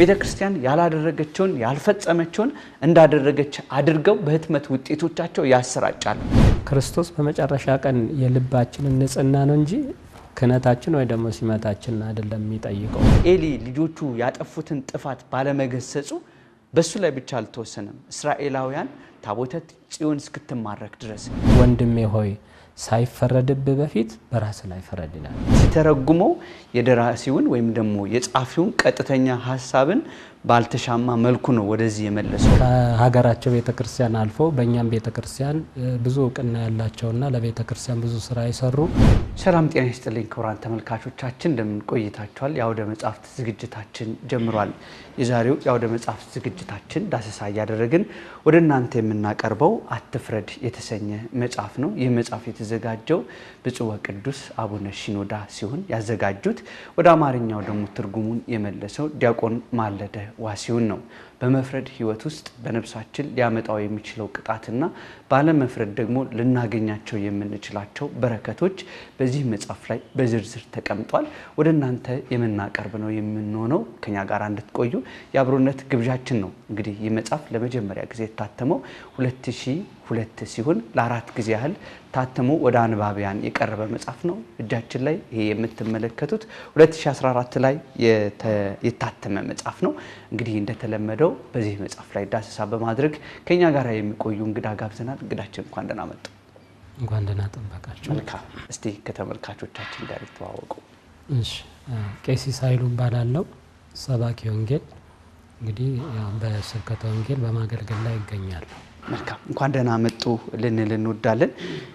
ቤተክርስቲያን ያላደረገችውን ያልፈጸመችውን እንዳደረገች አድርገው በህትመት ውጤቶቻቸው ያሰራጫሉ። ክርስቶስ በመጨረሻ ቀን የልባችንን ንጽህና ነው እንጂ ክህነታችን ወይ ደግሞ ሲመታችን አይደለም የሚጠይቀው። ኤሊ ልጆቹ ያጠፉትን ጥፋት ባለመገሰጹ በሱ ላይ ብቻ አልተወሰነም። እስራኤላውያን ታቦተ ጽዮን እስክትማረክ ድረስ ወንድሜ ሆይ ሳይፈረድብ በፊት በራስ ላይ ፈረድ ይላል። ሲተረጉመው የደራሲውን ወይም ደግሞ የጻፊውን ቀጥተኛ ሐሳብን ባልተሻማ መልኩ ነው ወደዚህ የመለሰው። ከሀገራቸው ቤተክርስቲያን አልፎ በእኛም ቤተክርስቲያን ብዙ እውቅና ያላቸውና ለቤተክርስቲያን ብዙ ስራ ይሰሩ። ሰላም ጤና ይስጥልኝ ክቡራን ተመልካቾቻችን፣ እንደምን ቆይታችኋል? የአውደ መጽሐፍት ዝግጅታችን ጀምሯል። የዛሬው የአውደ መጽሐፍት ዝግጅታችን ዳሰሳ እያደረግን ወደ እናንተ የምናቀርበው አትፍረድ የተሰኘ መጽሐፍ ነው። ይህ መጽሐፍ የተዘጋጀው ብፁዕ ወቅዱስ አቡነ ሺኖዳ ሲሆን ያዘጋጁት ወደ አማርኛው ደግሞ ትርጉሙን የመለሰው ዲያቆን ማለደ ዋሲውን ነው። በመፍረድ ህይወት ውስጥ በነፍሳችን ሊያመጣው የሚችለው ቅጣትና ባለመፍረድ ደግሞ ልናገኛቸው የምንችላቸው በረከቶች በዚህ መጽሐፍ ላይ በዝርዝር ተቀምጧል። ወደ እናንተ የምናቀርብ ነው የምንሆነው። ከኛ ጋር እንድትቆዩ የአብሮነት ግብዣችን ነው። እንግዲህ ይህ መጽሐፍ ለመጀመሪያ ጊዜ የታተመው 2002 ሲሆን ለ4 ጊዜ ያህል ታተሞ ወደ አንባቢያን የቀረበ መጽሐፍ ነው። እጃችን ላይ ይሄ የምትመለከቱት 2014 ላይ የታተመ መጽሐፍ ነው። እንግዲህ እንደተለመደው በዚህ መጽሐፍ ላይ ዳሰሳ በማድረግ ከኛ ጋር የሚቆዩ እንግዳ ጋብዘናል። እንግዳችን እንኳን ደህና መጡ። እንኳን ደህና ጠበቃችሁ። መልካም። እስቲ ከተመልካቾቻችን ጋር ይተዋወቁ። እሺ፣ ቄስ ኃይሉ እባላለሁ። ሰባኪ ወንጌል እንግዲህ በስብከተ ወንጌል በማገልገል ላይ ይገኛል። መልካም፣ እንኳን ደህና መጡ ልንል እንወዳለን።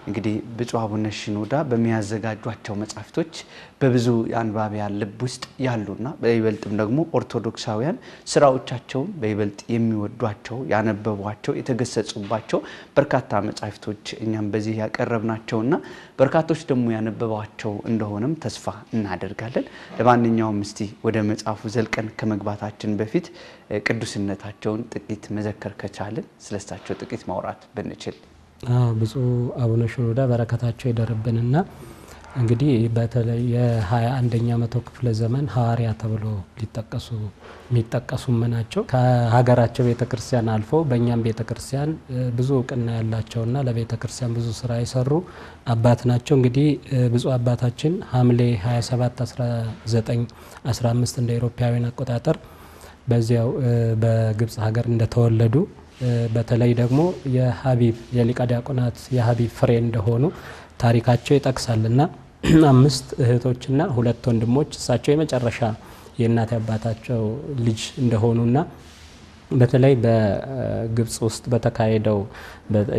እንግዲህ ብፁዕ አቡነ ሺኖዳ በሚያዘጋጇቸው መጻሕፍቶች በብዙ የአንባቢያን ልብ ውስጥ ያሉና በይበልጥም ደግሞ ኦርቶዶክሳውያን ስራዎቻቸውን በይበልጥ የሚወዷቸው ያነበቧቸው የተገሰጹባቸው በርካታ መጻሕፍቶች እኛም በዚህ ያቀረብናቸውና በርካቶች ደግሞ ያነበቧቸው እንደሆነም ተስፋ እናደርጋለን። ለማንኛውም እስቲ ወደ መጽሐፉ ዘልቀን ከመግባታችን በፊት ቅዱስነታቸውን ጥቂት መዘከር ከቻልን ስለሳቸው ጥቂት ማውራት ብንችል። ብፁዕ አቡነ ሺኖዳ በረከታቸው ይደርብንና እንግዲህ በተለይ የ21ኛ መቶ ክፍለ ዘመን ሐዋርያ ተብሎ የሚጠቀሱ ናቸው። ከሀገራቸው ቤተክርስቲያን አልፎ በእኛም ቤተክርስቲያን ብዙ እውቅና ያላቸውና ለቤተክርስቲያን ብዙ ስራ የሰሩ አባት ናቸው። እንግዲህ ብፁዕ አባታችን ሐምሌ 27 1915 እንደ አውሮፓውያን አቆጣጠር በዚያው በግብጽ ሀገር እንደተወለዱ በተለይ ደግሞ የሊቀ ዲያቆናት የሀቢብ ፍሬ እንደሆኑ ታሪካቸው ይጠቅሳልና 5 እህቶችና 2 ወንድሞች እሳቸው የመጨረሻ የእናት አባታቸው ልጅ እንደሆኑና በተለይ በግብጽ ውስጥ በተካሄደው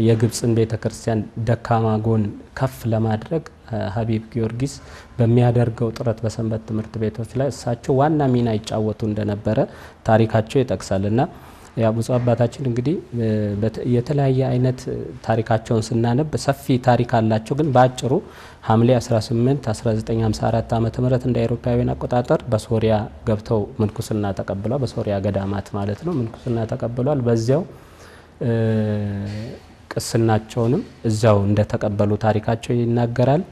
የግብጽን ቤተክርስቲያን ደካማ ጎን ከፍ ለማድረግ ሀቢብ ጊዮርጊስ በሚያደርገው ጥረት በሰንበት ትምህርት ቤቶች ላይ እሳቸው ዋና ሚና ይጫወቱ እንደነበረ ታሪካቸው ይጠቅሳልና ያ ብፁዕ አባታችን እንግዲህ የተለያየ አይነት ታሪካቸውን ስናነብ ሰፊ ታሪክ አላቸው። ግን በአጭሩ ሐምሌ 18 1954 ዓ.ም እንደ አውሮፓውያን አቆጣጠር በሶሪያ ገብተው ምንኩስና ተቀብለዋል። በሶሪያ ገዳማት ማለት ነው ምንኩስና ተቀብለዋል። በዚያው ቅስናቸውንም እዛው እንደተቀበሉ ታሪካቸው ይናገራል።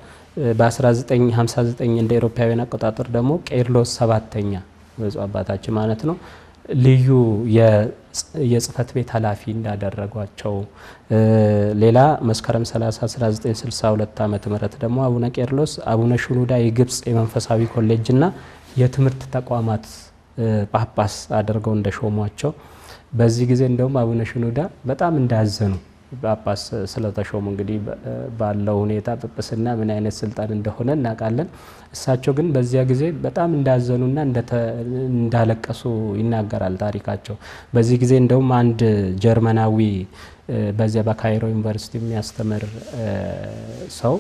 በ1959 እንደ አውሮፓውያን አቆጣጠር ደግሞ ቄርሎስ 7ኛ ብፁዕ አባታችን ማለት ነው ልዩ የጽህፈት ቤት ኃላፊ እንዳደረጓቸው፣ ሌላ መስከረም 30 1962 ዓ.ም ደግሞ አቡነ ቄርሎስ አቡነ ሺኖዳ የግብጽ የመንፈሳዊ ኮሌጅና የትምህርት ተቋማት ጳጳስ አድርገው እንደሾሟቸው፣ በዚህ ጊዜ እንደውም አቡነ ሺኖዳ በጣም እንዳዘኑ ጳጳስ ስለተሾሙ እንግዲህ ባለው ሁኔታ ጵጵስና ምን አይነት ስልጣን እንደሆነ እናውቃለን። እሳቸው ግን በዚያ ጊዜ በጣም እንዳዘኑና እንዳለቀሱ ይናገራል ታሪካቸው። በዚህ ጊዜ እንደውም አንድ ጀርመናዊ በዚያ በካይሮ ዩኒቨርሲቲ የሚያስተምር ሰው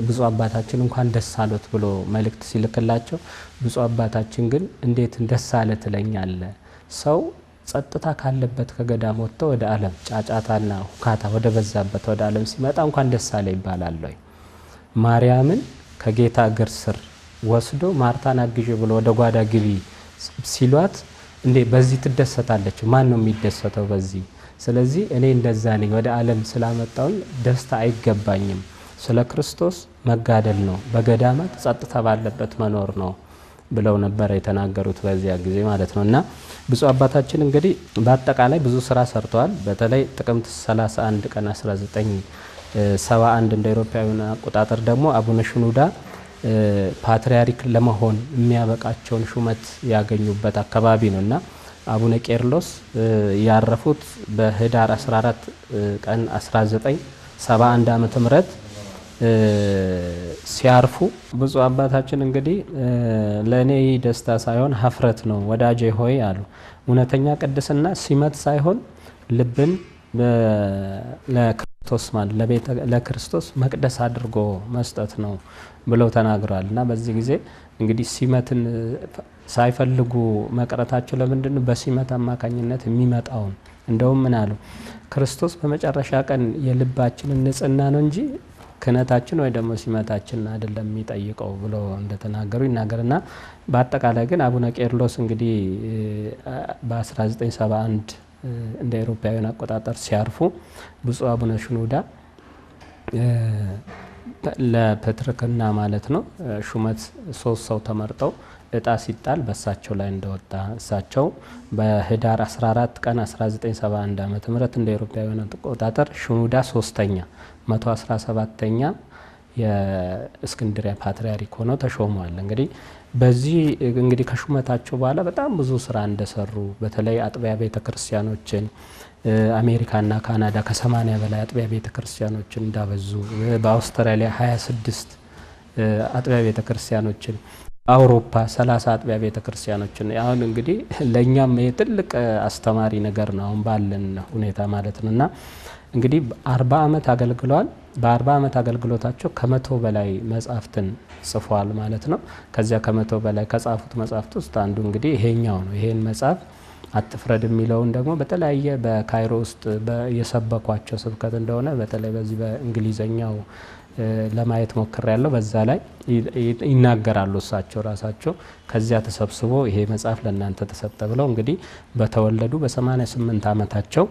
ብፁዕ አባታችን እንኳን ደስ አሎት ብሎ መልእክት ሲልክላቸው፣ ብፁዕ አባታችን ግን እንዴት ደስ አለ ትለኛለ? ሰው ጸጥታ ካለበት ከገዳም ወጥቶ ወደ ዓለም ጫጫታና ሁካታ ወደ በዛበት ወደ ዓለም ሲመጣ እንኳን ደስ አለ ይባላል ወይ? ማርያምን ከጌታ እግር ስር ወስዶ ማርታን አግዢ ብሎ ወደ ጓዳ ግቢ ሲሏት እንዴ በዚህ ትደሰታለች? ማን ነው የሚደሰተው በዚህ? ስለዚህ እኔ እንደዛ ነኝ፣ ወደ ዓለም ስላመጣውኝ ደስታ አይገባኝም። ስለ ክርስቶስ መጋደል ነው፣ በገዳማት ጸጥታ ባለበት መኖር ነው ብለው ነበር የተናገሩት በዚያ ጊዜ ማለት ነው። እና ብፁዕ አባታችን እንግዲህ በአጠቃላይ ብዙ ስራ ሰርተዋል። በተለይ ጥቅምት 31 ቀን 1971 እንደ አውሮፓውያን አቆጣጠር ደግሞ አቡነ ሽኑዳ ፓትርያርክ ለመሆን የሚያበቃቸውን ሹመት ያገኙበት አካባቢ ነው እና አቡነ ቄርሎስ ያረፉት በህዳር 14 ቀን 1971 ዓመተ ምህረት ሲያርፉ ብፁዕ አባታችን እንግዲህ ለእኔ ደስታ ሳይሆን ሀፍረት ነው ወዳጄ ሆይ አሉ። እውነተኛ ቅድስና ሲመት ሳይሆን ልብን ለክርስቶስ ማለት ለክርስቶስ መቅደስ አድርጎ መስጠት ነው ብለው ተናግረዋል። እና በዚህ ጊዜ እንግዲህ ሲመትን ሳይፈልጉ መቅረታቸው ለምንድን ነው? በሲመት አማካኝነት የሚመጣውን እንደውም ምን አሉ? ክርስቶስ በመጨረሻ ቀን የልባችንን ንጽህና ነው እንጂ ክህነታችን ወይ ደግሞ ሲመታችን አይደለም የሚጠይቀው ብሎ እንደተናገሩ ይናገርና በአጠቃላይ ግን አቡነ ቄርሎስ እንግዲህ በ1971 እንደ አውሮፓውያን አቆጣጠር ሲያርፉ ብፁዕ አቡነ ሽኑዳ ለፕትርክና ማለት ነው ሹመት 3 ሰው ተመርጠው እጣ ሲጣል በእሳቸው ላይ እንደወጣ እሳቸው በህዳር 14 ቀን 1971 ዓመተ ምህረት እንደ አውሮፓውያን አቆጣጠር ሽኑዳ 3ኛ 117ኛ የእስክንድሪያ ፓትርያርክ ሆነው ተሾመዋል። እንግዲህ ከሹመታቸው በኋላ በጣም ብዙ ስራ እንደሰሩ በተለይ አጥቢያ ቤተክርስቲያኖችን አሜሪካና ካናዳ ከ80 በላይ አጥቢያ ቤተክርስቲያኖችን እንዳበዙ በአውስትራሊያ 26 አጥቢያ ቤተክርስቲያኖችን አውሮፓ 30 አጥቢያ ቤተክርስቲያኖችን አሁን እንግዲህ ለኛም ትልቅ አስተማሪ ነገር ነው አሁን ባለን ሁኔታ ማለት ነውና እንግዲህ 40 ዓመት አገልግለዋል። በ40 ዓመት አገልግሎታቸው ከ100 በላይ መጻሕፍትን ጽፈዋል ማለት ነው። ከዚያ ከ100 በላይ ከጻፉት መጻሕፍት ውስጥ አንዱ እንግዲህ ይሄኛው ነው። ይሄን መጽሐፍ አትፍረድ የሚለውን ደግሞ በተለያየ በካይሮ ውስጥ የሰበኳቸው ስብከት እንደሆነ በተለይ በዚህ በእንግሊዘኛው ለማየት ሞክር ያለው በዛ ላይ ይናገራሉ እሳቸው ራሳቸው። ከዚያ ተሰብስቦ ይሄ መጽሐፍ ለእናንተ ተሰጠ ብለው እንግዲህ በተወለዱ በ88 ዓመታቸው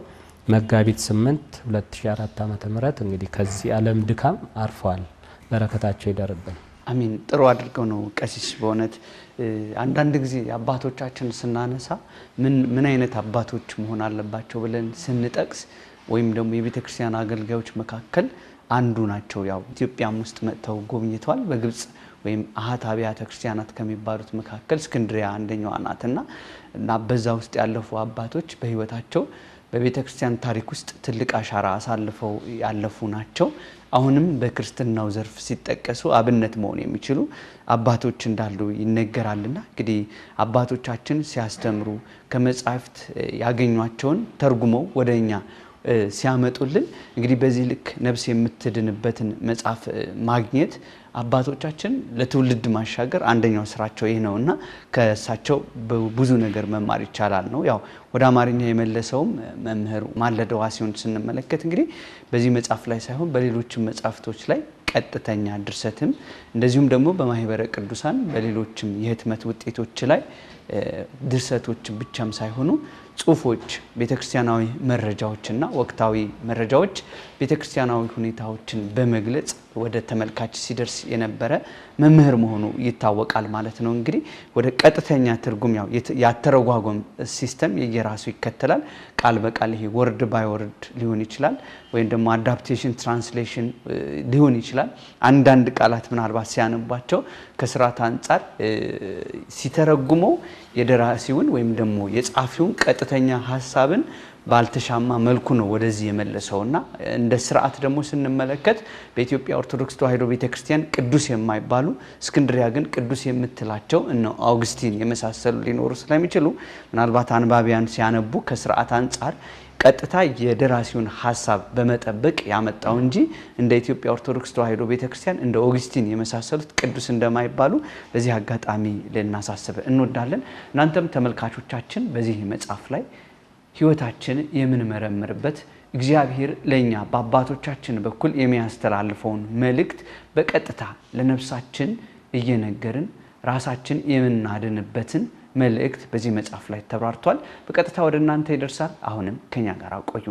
መጋቢት 8 2004 ዓመተ ምህረት እንግዲህ ከዚህ ዓለም ድካም አርፈዋል። በረከታቸው ይደርብን። አሚን። ጥሩ አድርገው ነው ቀሲስ። በእውነት አንዳንድ ጊዜ አባቶቻችን ስናነሳ ምን አይነት አባቶች መሆን አለባቸው ብለን ስንጠቅስ ወይም ደግሞ የቤተክርስቲያን አገልጋዮች መካከል አንዱ ናቸው። ያው ኢትዮጵያም ውስጥ መጥተው ጎብኝተዋል። በግብጽ ወይም አሃት አብያተ ክርስቲያናት ከሚባሉት መካከል እስክንድሪያ አንደኛዋ ናትና እና በዛ ውስጥ ያለፉ አባቶች በህይወታቸው በቤተክርስቲያን ታሪክ ውስጥ ትልቅ አሻራ አሳልፈው ያለፉ ናቸው። አሁንም በክርስትናው ዘርፍ ሲጠቀሱ አብነት መሆን የሚችሉ አባቶች እንዳሉ ይነገራልና እንግዲህ አባቶቻችን ሲያስተምሩ ከመጻሕፍት ያገኟቸውን ተርጉመው ወደኛ ሲያመጡልን እንግዲህ በዚህ ልክ ነፍስ የምትድንበትን መጽሐፍ ማግኘት አባቶቻችን ለትውልድ ማሻገር አንደኛው ስራቸው ይሄ ነውና ከእሳቸው ብዙ ነገር መማር ይቻላል ነው። ያው ወደ አማርኛ የመለሰውም መምህር ማለደዋ ሲሆን ስንመለከት እንግዲህ በዚህ መጽሐፍ ላይ ሳይሆን በሌሎችም መጽሐፍቶች ላይ ቀጥተኛ ድርሰትም እንደዚሁም ደግሞ በማህበረ ቅዱሳን በሌሎችም የህትመት ውጤቶች ላይ ድርሰቶች ብቻም ሳይሆኑ ጽሁፎች፣ ቤተክርስቲያናዊ መረጃዎችና ወቅታዊ መረጃዎች ቤተክርስቲያናዊ ሁኔታዎችን በመግለጽ ወደ ተመልካች ሲደርስ የነበረ መምህር መሆኑ ይታወቃል ማለት ነው። እንግዲህ ወደ ቀጥተኛ ትርጉም ያተረጓጎም ሲስተም የየራሱ ይከተላል። ቃል በቃል ይሄ ወርድ ባይ ወርድ ሊሆን ይችላል ወይም ደግሞ አዳፕቴሽን ትራንስሌሽን ሊሆን ይችላል። አንዳንድ ቃላት ምናልባት ሲያነባቸው ከስርዓት አንጻር ሲተረጉመው የደራሲውን ወይም ደግሞ የጻፊውን ቀጥተኛ ሐሳብን ባልተሻማ መልኩ ነው ወደዚህ የመለሰውና እንደ ስርዓት ደግሞ ስንመለከት በኢትዮጵያ ኦርቶዶክስ ተዋሕዶ ቤተክርስቲያን ቅዱስ የማይባሉ እስክንድሪያ ግን ቅዱስ የምትላቸው እነ አውግስቲን የመሳሰሉ ሊኖሩ ስለሚችሉ ምናልባት አንባቢያን ሲያነቡ ከስርዓት አንጻር ቀጥታ የደራሲውን ሐሳብ በመጠበቅ ያመጣው እንጂ እንደ ኢትዮጵያ ኦርቶዶክስ ተዋሕዶ ቤተክርስቲያን እንደ አውግስቲን የመሳሰሉት ቅዱስ እንደማይባሉ በዚህ አጋጣሚ ልናሳስብ እንወዳለን። እናንተም ተመልካቾቻችን በዚህ መጽሐፍ ላይ ህይወታችን የምንመረምርበት እግዚአብሔር ለኛ በአባቶቻችን በኩል የሚያስተላልፈውን መልእክት በቀጥታ ለነፍሳችን እየነገርን ራሳችን የምናድንበትን መልእክት በዚህ መጽሐፍ ላይ ተብራርቷል። በቀጥታ ወደ እናንተ ይደርሳል። አሁንም ከኛ ጋር ቆዩ።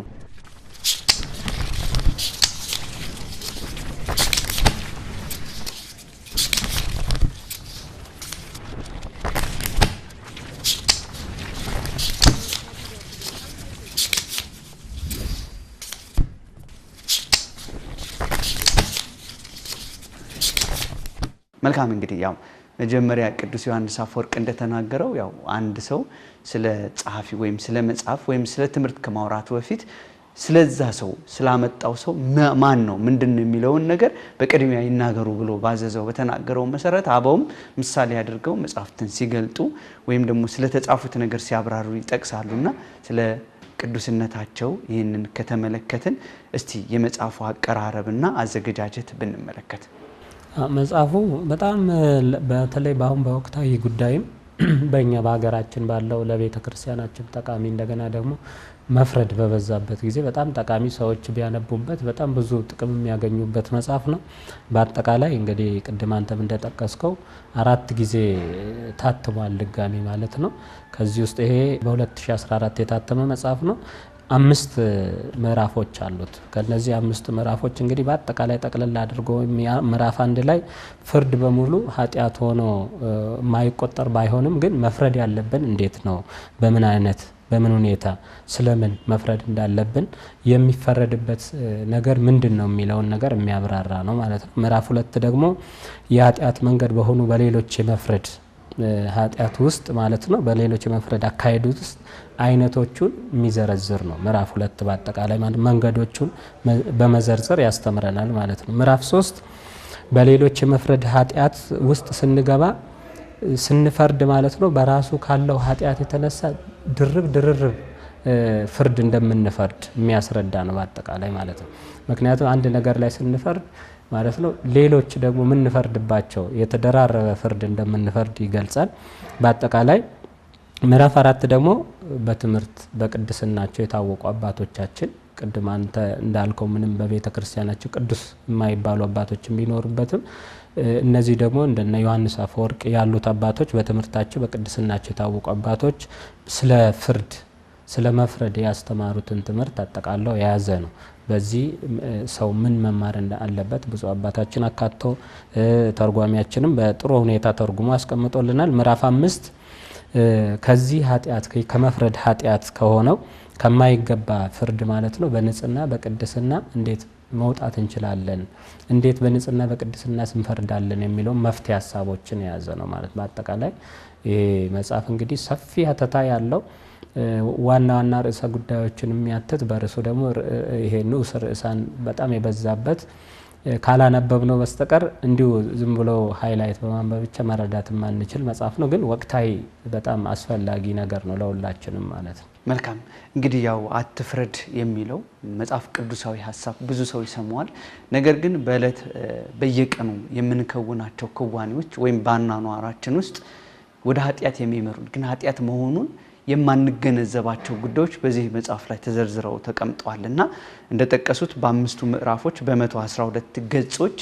መልካም እንግዲህ ያው መጀመሪያ ቅዱስ ዮሐንስ አፈወርቅ እንደተናገረው ያው አንድ ሰው ስለ ጸሐፊ ወይም ስለ መጽሐፍ ወይም ስለ ትምህርት ከማውራቱ በፊት ስለዛ ሰው ስላመጣው ሰው ማን ነው ምንድነው የሚለውን ነገር በቅድሚያ ይናገሩ ብሎ ባዘዘው በተናገረው መሰረት አበውም ምሳሌ ያድርገው መጽሐፍትን ሲገልጡ ወይም ደግሞ ስለ ተጻፉት ነገር ሲያብራሩ ይጠቅሳሉና ስለ ቅዱስነታቸው ይህንን ከተመለከትን እስቲ የመጽሐፉ አቀራረብና አዘገጃጀት ብንመለከት። መጽሐፉ በጣም በተለይ በአሁን በወቅታዊ ጉዳይም በእኛ በሀገራችን ባለው ለቤተ ክርስቲያናችን ጠቃሚ እንደገና ደግሞ መፍረድ በበዛበት ጊዜ በጣም ጠቃሚ ሰዎች ቢያነቡበት በጣም ብዙ ጥቅም የሚያገኙበት መጽሐፍ ነው። በአጠቃላይ እንግዲህ ቅድም አንተም እንደጠቀስከው 4 ጊዜ ታትሟል ድጋሚ ማለት ነው። ከዚህ ውስጥ ይሄ በ2014 የታተመ መጽሐፍ ነው። 5 ምዕራፎች አሉት። ከነዚህ 5 ምዕራፎች እንግዲህ በአጠቃላይ ጠቅለል አድርጎ ምዕራፍ 1 ላይ ፍርድ በሙሉ ኃጢአት ሆኖ ማይቆጠር ባይሆንም ግን መፍረድ ያለብን እንዴት ነው፣ በምን ሁኔታ ስለምን መፍረድ እንዳለብን የሚፈረድበት ነገር ምንድነው የሚለውን ነገር የሚያብራራ ነው ማለት ነው። ምዕራፍ 2 ደግሞ የኃጢአት መንገድ በሆኑ በሌሎች የመፍረድ ኃጢአት ውስጥ ማለት ነው በሌሎች የመፍረድ አካሄድ ውስጥ አይነቶቹን የሚዘረዝር ነው። ምዕራፍ 2 በአጠቃላይ ማለት መንገዶቹን በመዘርዘር ያስተምረናል ማለት ነው። ምዕራፍ 3 በሌሎች የመፍረድ ኃጢአት ውስጥ ስንፈርድ ማለት ነው በራሱ ካለው ኃጢአት የተነሳ ድርብ ፍርድ እንደምንፈርድ የሚያስረዳ ነው በአጠቃላይ ማለት ነው። ምክንያቱም አንድ ነገር ላይ ስንፈርድ ማለት ነው ሌሎች ደግሞ የምንፈርድባቸው የተደራረበ ፍርድ እንደምንፈርድ ይገልጻል። በአጠቃላይ ምዕራፍ 4 ደግሞ በትምህርት በቅድስናቸው የታወቁ አባቶቻችን ቅድም አንተ እንዳልከው ምንም በቤተ ክርስቲያናችን ቅዱስ የማይባሉ አባቶች ቢኖሩበትም እነዚህ ደግሞ እንደነ ዮሐንስ አፈወርቅ ያሉት አባቶች በትምህርታቸው በቅድስናቸው የታወቁ አባቶች ስለ ፍርድ ስለ መፍረድ ያስተማሩትን ትምህርት አጠቃለው የያዘ ነው። በዚህ ሰው ምን መማር እንዳለበት ብዙ አባታችን አካቶ ተርጓሚያችንም በጥሩ ሁኔታ ተርጉሞ አስቀምጦልናል። ምዕራፍ 5 ከዚህ ኃጢአት ከመፍረድ ኃጢአት ከሆነው ከማይገባ ፍርድ ማለት ነው በንጽህና በቅድስና እንዴት መውጣት እንችላለን፣ እንዴት በንጽህና በቅድስና ስንፈርዳለን የሚለው መፍትሄ ሀሳቦችን የያዘ ነው ማለት በአጠቃላይ ይሄ መጽሐፍ እንግዲህ ሰፊ ሀተታ ያለው ዋና ርዕሰ ጉዳዮችን የሚያትት በርዕሱ ደግሞ ይሄ ንዑስ ርዕሳን በጣም የበዛበት ካላነበብነው በስተቀር እንዲሁ ዝም ብሎ ሃይላይት በማንበብ ብቻ መረዳት የማንችል መጽሐፍ ነው። ግን ወቅታዊ በጣም አስፈላጊ ነገር ነው ለሁላችንም ማለት ነው። መልካም እንግዲህ ያው አትፍረድ የሚለው መጽሐፍ ቅዱሳዊ ሐሳብ ብዙ ሰው ይሰማዋል። ነገር ግን በየቀኑ የምንከውናቸው ክዋኔዎች ወይም ባናኗራችን ውስጥ ወደ ኃጢአት የሚመሩን ግን ኃጢአት መሆኑን የማንገነዘባቸው ጉዳዮች በዚህ መጽሐፍ ላይ ተዘርዝረው ተቀምጠዋልና እንደተጠቀሱት በ5ቱ ምዕራፎች በ112 ገጾች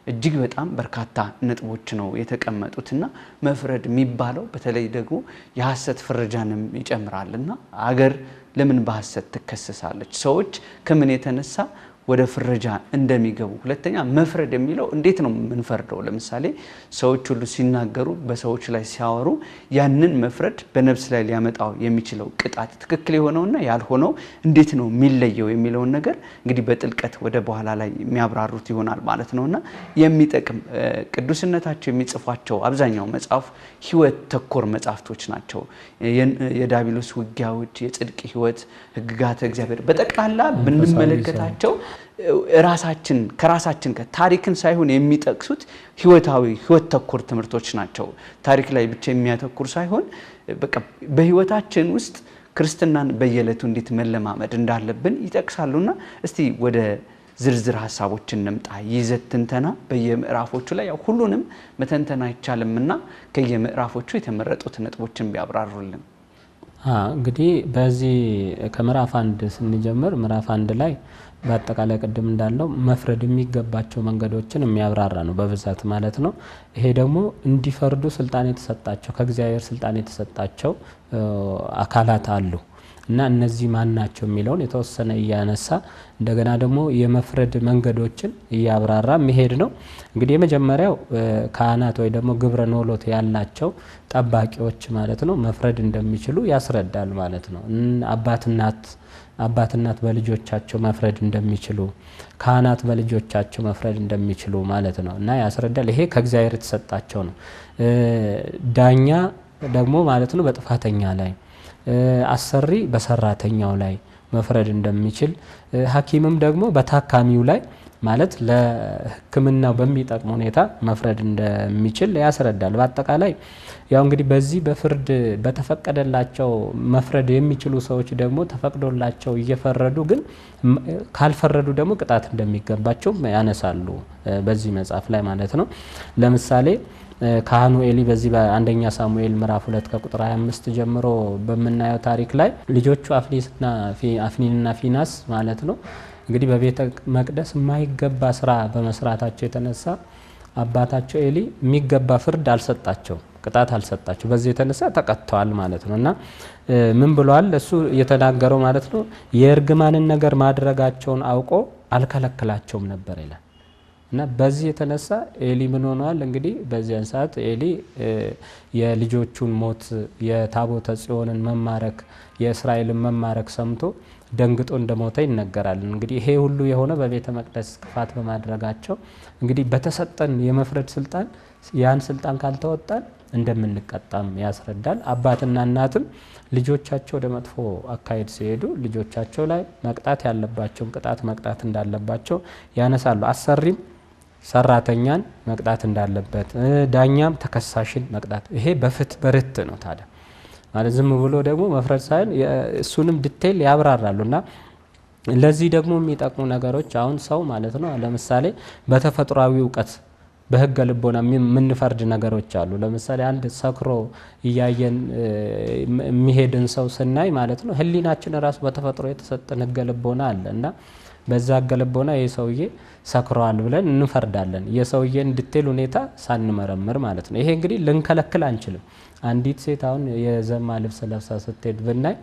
እጅግ በጣም በርካታ ነጥቦች ነው የተቀመጡትና መፍረድ የሚባለው በተለይ ደግሞ የሐሰት ፍረጃንም ይጨምራልና አገር ለምን በሐሰት ትከሰሳለች? ሰዎች ከምን የተነሳ ወደ ፍረጃ እንደሚገቡ ሁለተኛ መፍረድ የሚለው እንዴት ነው የምንፈርደው? ለምሳሌ ሰዎች ሁሉ ሲናገሩ በሰዎች ላይ ሲያወሩ ያንን መፍረድ በነፍስ ላይ ሊያመጣው የሚችለው ቅጣት ትክክል የሆነውና ያልሆነው እንዴት ነው የሚለየው የሚለውን ነገር እንግዲህ በጥልቀት ወደ በኋላ ላይ የሚያብራሩት ይሆናል ማለት ነውና የሚጠቅም ቅዱስነታቸው የሚጽፏቸው አብዛኛው መጽሐፍ ህይወት ተኮር መጽሐፍቶች ናቸው። የዳቢሎስ ውጊያዎች፣ የጽድቅ ህይወት፣ ህግጋተ እግዚአብሔር በጠቅላላ ብንመለከታቸው ከራሳችን ታሪክን ሳይሆን የሚጠቅሱት ህይወት ተኮር ትምህርቶች ናቸው። ታሪክ ላይ ብቻ የሚያተኩር ሳይሆን በቃ በህይወታችን ውስጥ ክርስትናን በየዕለቱ እንዴት መለማመድ እንዳለብን ይጠቅሳሉና እስቲ ወደ ዝርዝር ሐሳቦችን እንምጣ። ይዘት ትንተና በየምዕራፎቹ ላይ ያው ሁሉንም መተንተን አይቻልምና ከየምዕራፎቹ የተመረጡት ነጥቦችን ቢያብራሩልን። እንግዲህ በዚህ ከምዕራፍ 1 ስንጀምር ምዕራፍ 1 ላይ በአጠቃላይ ቅድም እንዳለው መፍረድ የሚገባቸው መንገዶችን የሚያብራራ ነው በብዛት ማለት ነው። ይሄ ደግሞ እንዲፈርዱ ስልጣን የተሰጣቸው ከእግዚአብሔር ስልጣን የተሰጣቸው አካላት አሉ እና እነዚህ ማን ናቸው የሚለውን የተወሰነ እያነሳ እንደገና ደግሞ የመፍረድ መንገዶችን እያብራራ መሄድ ነው። እንግዲህ የመጀመሪያው ካህናት ወይ ደግሞ ግብረ ኖሎት ያላቸው ጠባቂዎች ማለት ነው መፍረድ እንደሚችሉ ያስረዳል ማለት ነው። አባት እናት አባት እናት በልጆቻቸው መፍረድ እንደሚችሉ፣ ካህናት በልጆቻቸው መፍረድ እንደሚችሉ ማለት ነው እና ያስረዳል። ይሄ ከእግዚአብሔር የተሰጣቸው ነው። ዳኛ ደግሞ ማለት ነው በጥፋተኛ ላይ፣ አሰሪ በሰራተኛው ላይ መፍረድ እንደሚችል፣ ሐኪምም ደግሞ በታካሚው ላይ ማለት ለሕክምናው በሚጠቅም ሁኔታ መፍረድ እንደሚችል ያስረዳል። በአጠቃላይ ያው እንግዲህ በዚህ በፍርድ በተፈቀደላቸው መፍረድ የሚችሉ ሰዎች ደግሞ ተፈቅዶላቸው እየፈረዱ ግን ካልፈረዱ ደግሞ ቅጣት እንደሚገባቸው ያነሳሉ በዚህ መጽሐፍ ላይ ማለት ነው። ለምሳሌ ካህኑ ኤሊ በዚህ በአንደኛ ሳሙኤል ምዕራፍ 2 ከቁጥር 25 ጀምሮ በምናየው ታሪክ ላይ ልጆቹ አፍኒንና ፊናስ ማለት ነው እንግዲህ በቤተ መቅደስ የማይገባ ስራ በመስራታቸው የተነሳ አባታቸው ኤሊ የሚገባ ፍርድ አልሰጣቸው፣ ቅጣት አልሰጣቸው። በዚህ የተነሳ ተቀጥተዋል ማለት ነው እና ምን ብሏል እሱ የተናገረው ማለት ነው የእርግማንን ነገር ማድረጋቸውን አውቆ አልከለከላቸውም ነበር ይላል እና በዚህ የተነሳ ኤሊ ምን ሆኗል እንግዲህ በዚያን ሰዓት ኤሊ የልጆቹን ሞት የታቦተ ጽዮንን መማረክ የእስራኤልን መማረክ ሰምቶ ደንግጦ እንደሞተ ይነገራል። እንግዲህ ይሄ ሁሉ የሆነ በቤተ መቅደስ ክፋት በማድረጋቸው እንግዲህ በተሰጠን የመፍረድ ስልጣን ያን ስልጣን ካልተወጣን እንደምንቀጣም ያስረዳል። አባትና እናትም ልጆቻቸው ወደ መጥፎ አካሄድ ሲሄዱ ልጆቻቸው ላይ መቅጣት ያለባቸውን ቅጣት መቅጣት እንዳለባቸው ያነሳሉ። አሰሪም ሰራተኛን መቅጣት እንዳለበት፣ ዳኛም ተከሳሽን መቅጣት፣ ይሄ በፍትህ በርት ነው ታዲያ ማለት ዝም ብሎ ደግሞ መፍረድ ሳይሆን እሱንም ዲቴይል ያብራራሉ እና ለዚህ ደግሞ የሚጠቅሙ ነገሮች አሁን ሰው ማለት ነው ለምሳሌ በተፈጥሯዊ እውቀት በህገ ልቦና የምንፈርድ ነገሮች አሉ። ለምሳሌ አንድ ሰክሮ እያየን የሚሄድን ሰው ስናይ ማለት ነው ህሊናችን ራሱ በተፈጥሮ የተሰጠን ህገ ልቦና አለ እና በዛ ህገ ልቦና ይህ ሰውዬ ሰክሯል ብለን እንፈርዳለን፣ የሰውዬን ዲቴይል ሁኔታ ሳንመረምር ማለት ነው። ይሄ እንግዲህ ልንከለክል አንችልም። አንዲት ሴት አሁን የዘማ ልብስ ለብሳ ስትሄድ ብናይ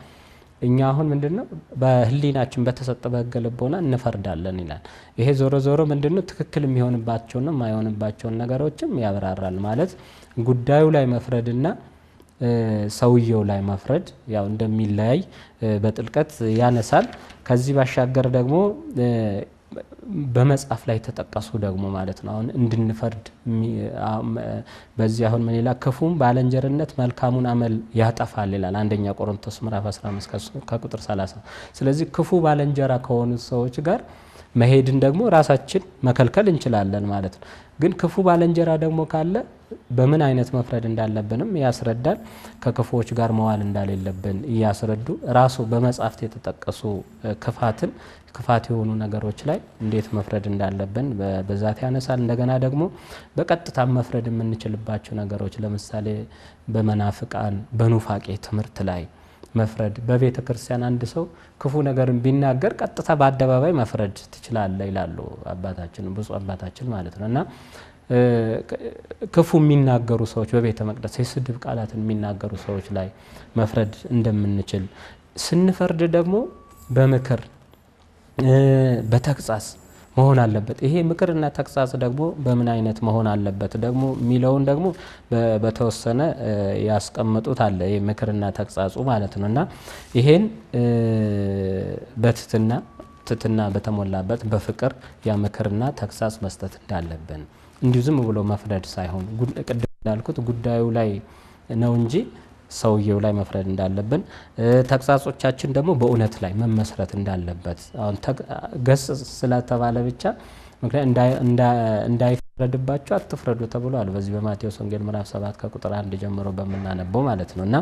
እኛ አሁን ምንድነው በህሊናችን በተሰጠ በህገ ልቦና እንፈርዳለን ይላል። ይሄ ዞሮ ዞሮ ምንድነው ትክክል የሚሆንባቸውና የማይሆንባቸውን ነገሮችም ያብራራል ማለት ጉዳዩ ላይ መፍረድና ሰውየው ላይ መፍረድ ያው እንደሚለያይ በጥልቀት ያነሳል። ከዚህ ባሻገር ደግሞ በመጽሐፍ ላይ ተጠቀሱ ደግሞ ማለት ነው አሁን እንድንፈርድ በዚህ አሁን ምን ይላል ክፉም ባለንጀርነት መልካሙን አመል ያጠፋል ይላል አንደኛ ቆሮንቶስ ምዕራፍ 15 ከቁጥር 30። ስለዚህ ክፉ ባለንጀራ ከሆኑ ሰዎች ጋር መሄድን ደግሞ ራሳችን መከልከል እንችላለን ማለት ነው። ግን ክፉ ባለንጀራ ደግሞ ካለ በምን አይነት መፍረድ እንዳለብንም ያስረዳል። ከክፉዎች ጋር መዋል እንዳሌለብን ያስረዱ ራሱ በመጽሐፍት የተጠቀሱ ክፋት የሆኑ ነገሮች ላይ እንዴት መፍረድ እንዳለብን በዛት ያነሳል። እንደገና ደግሞ በቀጥታ መፍረድ የምንችልባቸው ነገሮች ለምሳሌ በመናፍቃን በኑፋቄ ትምህርት ላይ መፍረድ፣ በቤተ ክርስቲያን አንድ ሰው ክፉ ነገርን ቢናገር ቀጥታ በአደባባይ መፍረድ ትችላለህ ይላሉ አባታችን ብፁዕ አባታችን ማለት ነው እና ክፉ የሚናገሩ ሰዎች በቤተ መቅደስ የስድብ ቃላትን የሚናገሩ ሰዎች ላይ መፍረድ እንደምንችል ስንፈርድ ደግሞ በምክር በተግሳጽ መሆን አለበት። ይሄ ምክርና ተግሳጽ ደግሞ በምን አይነት መሆን አለበት ደግሞ የሚለውን ደግሞ በተወሰነ ያስቀምጡት አለ። ይሄ ምክርና ተግሳጹ ማለት ነውና ይሄን በትህትና በተሞላበት በፍቅር ያ ምክርና ተግሳጽ መስጠት እንዳለብን እንዲሁ ዝም ብሎ መፍረድ ሳይሆን ቅድም እንዳልኩት ጉዳዩ ላይ ነው እንጂ ሰውየው ላይ መፍረድ እንዳለብን፣ ተግሳጾቻችን ደግሞ በእውነት ላይ መመስረት እንዳለበት አሁን ገስ ስለተባለ ብቻ ምክንያት እንዳይፈረድባቸው አትፍረዱ ተብሏል በዚህ በማቴዎስ ወንጌል ምዕራፍ 7 ከቁጥር 1 ጀምሮ በመናነበው ማለት ነውና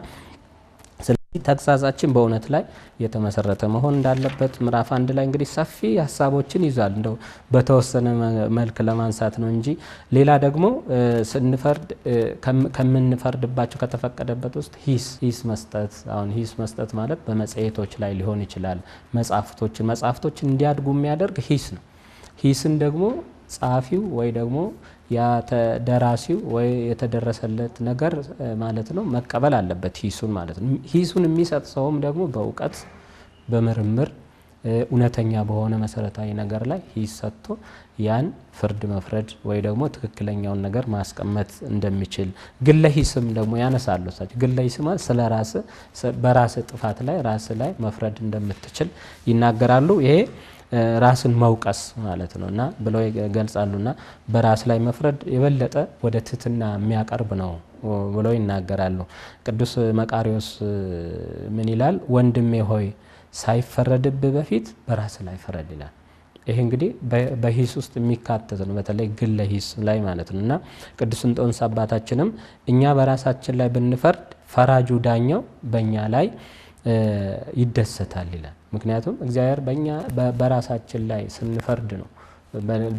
ስለዚህ ተግሳጻችን በእውነት ላይ የተመሰረተ መሆን እንዳለበት ምዕራፍ 1 ላይ እንግዲህ ሰፊ ሐሳቦችን ይዟል። እንደው በተወሰነ መልክ ለማንሳት ነው እንጂ ሌላ ደግሞ ስንፈርድ ከምንፈርድባቸው ከተፈቀደበት ውስጥ ሂስ መስጠት አሁን ሂስ መስጠት ማለት በመጽሔቶች ላይ ሊሆን ይችላል። መጽሐፍቶችን እንዲያድጉ የሚያደርግ ሂስ ነው። ሂስን ደግሞ ጸሐፊው ወይ ደግሞ ያ ደራሲው ወይ የተደረሰለት ነገር ማለት ነው መቀበል አለበት ሂሱን ማለት ነው። ሂሱን የሚሰጥ ሰውም ደግሞ በእውቀት በምርምር እውነተኛ በሆነ መሰረታዊ ነገር ላይ ሂስ ሰጥቶ ያን ፍርድ መፍረድ ወይ ደግሞ ትክክለኛውን ነገር ማስቀመጥ እንደሚችል ግለ ሂስም ደግሞ ያነሳሉ። እሳቸው ግለ ሂስም ስለ ራስ በራስ ጥፋት ላይ ራስ ላይ መፍረድ እንደምትችል ይናገራሉ። ይሄ ራስን መውቀስ ማለት ነውና ብለው ይገልጻሉና በራስ ላይ መፍረድ የበለጠ ወደ ትህትና የሚያቀርብ ነው ብለው ይናገራሉ። ቅዱስ መቃርዮስ ምን ይላል? ወንድሜ ሆይ ሳይፈረድብህ በፊት በራስ ላይ ፍረድ ይላል። ይሄ እንግዲህ በሂስ ውስጥ የሚካተት ነው፣ በተለይ ግለ ሂስ ላይ ማለት ነውና ቅዱስ እንጦንስ አባታችንም እኛ በራሳችን ላይ ብንፈርድ ፈራጁ ዳኛው በእኛ ላይ ይደሰታል ይላል። ምክንያቱም እግዚአብሔር በእኛ በራሳችን ላይ ስንፈርድ ነው